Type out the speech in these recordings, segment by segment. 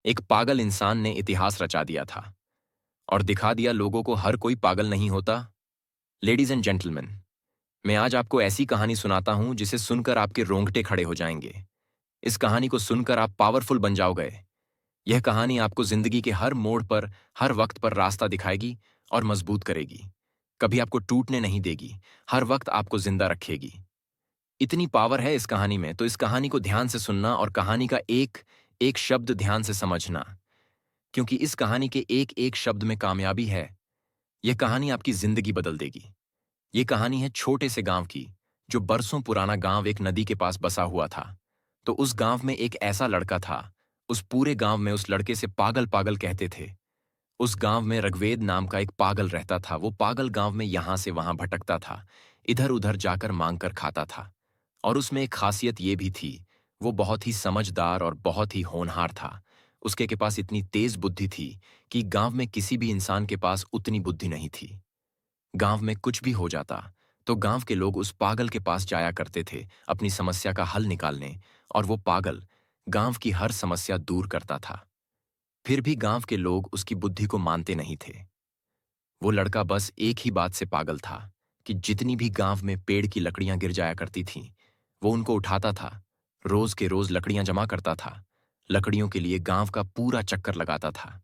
एक पागल इंसान ने इतिहास रचा दिया था और दिखा दिया लोगों को हर कोई पागल नहीं होता। लेडीज एंड जेंटलमैन, मैं आज आपको ऐसी कहानी सुनाता हूं जिसे सुनकर आपके रोंगटे खड़े हो जाएंगे। इस कहानी को सुनकर आप पावरफुल बन जाओगे। यह कहानी आपको जिंदगी के हर मोड़ पर, हर वक्त पर रास्ता दिखाएगी और मजबूत करेगी। कभी आपको टूटने नहीं देगी, हर वक्त आपको जिंदा रखेगी। इतनी पावर है इस कहानी में, तो इस कहानी को ध्यान से सुनना और कहानी का एक एक शब्द ध्यान से समझना, क्योंकि इस कहानी के एक एक शब्द में कामयाबी है। यह कहानी आपकी जिंदगी बदल देगी। यह कहानी है छोटे से गांव की, जो बरसों पुराना गांव एक नदी के पास बसा हुआ था। तो उस गांव में एक ऐसा लड़का था। उस पूरे गांव में उस लड़के से पागल पागल कहते थे। उस गांव में रघवेद नाम का एक पागल रहता था। वो पागल गांव में यहां से वहां भटकता था, इधर उधर जाकर मांग कर खाता था। और उसमें एक खासियत ये भी थी, वो बहुत ही समझदार और बहुत ही होनहार था। उसके के पास इतनी तेज बुद्धि थी कि गांव में किसी भी इंसान के पास उतनी बुद्धि नहीं थी। गांव में कुछ भी हो जाता तो गांव के लोग उस पागल के पास जाया करते थे अपनी समस्या का हल निकालने, और वो पागल गांव की हर समस्या दूर करता था। फिर भी गांव के लोग उसकी बुद्धि को मानते नहीं थे। वो लड़का बस एक ही बात से पागल था कि जितनी भी गांव में पेड़ की लकड़ियां गिर जाया करती थीं, वो उनको उठाता था। रोज के रोज लकड़ियां जमा करता था। लकड़ियों के लिए गांव का पूरा चक्कर लगाता था।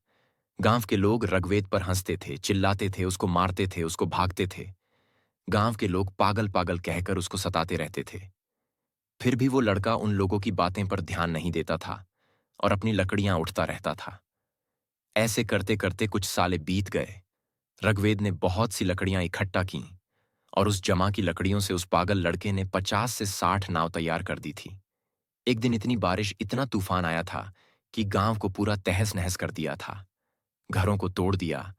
गांव के लोग रघवेद पर हंसते थे, चिल्लाते थे, उसको मारते थे, उसको भागते थे। गांव के लोग पागल पागल कहकर उसको सताते रहते थे। फिर भी वो लड़का उन लोगों की बातें पर ध्यान नहीं देता था और अपनी लकड़ियां उठता रहता था। ऐसे करते करते कुछ साले बीत गए। रघवेद ने बहुत सी लकड़ियां इकट्ठा कीं और उस जमा की लकड़ियों से उस पागल लड़के ने 50 से 60 नाव तैयार कर दी थी। एक दिन इतनी बारिश, इतना तूफान आया था कि गांव को पूरा तहस नहस कर दिया था। घरों को तोड़ दिया,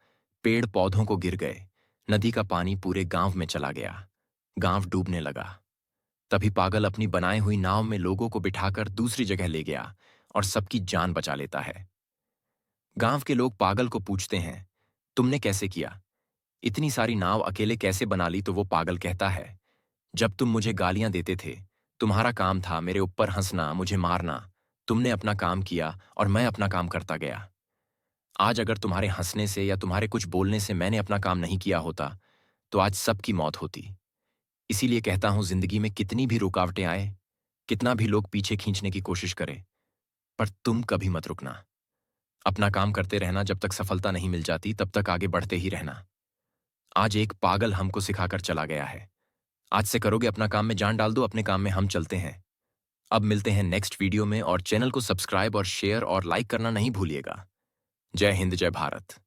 पेड़ पौधों को गिर गए, नदी का पानी पूरे गांव में चला गया। गांव डूबने लगा। तभी पागल अपनी बनाई हुई नाव में लोगों को बिठाकर दूसरी जगह ले गया और सबकी जान बचा लेता है। गांव के लोग पागल को पूछते हैं, तुमने कैसे किया? इतनी सारी नाव अकेले कैसे बना ली? तो वो पागल कहता है, जब तुम मुझे गालियां देते थे, तुम्हारा काम था मेरे ऊपर हंसना, मुझे मारना। तुमने अपना काम किया और मैं अपना काम करता गया। आज अगर तुम्हारे हंसने से या तुम्हारे कुछ बोलने से मैंने अपना काम नहीं किया होता, तो आज सबकी मौत होती। इसीलिए कहता हूं, जिंदगी में कितनी भी रुकावटें आए, कितना भी लोग पीछे खींचने की कोशिश करें, पर तुम कभी मत रुकना। अपना काम करते रहना। जब तक सफलता नहीं मिल जाती तब तक आगे बढ़ते ही रहना। आज एक पागल हमको सिखाकर चला गया है। आज से करोगे अपना काम में जान डाल दो, अपने काम में हम चलते हैं। अब मिलते हैं नेक्स्ट वीडियो में, और चैनल को सब्सक्राइब और शेयर और लाइक करना नहीं भूलिएगा। जय हिंद, जय भारत।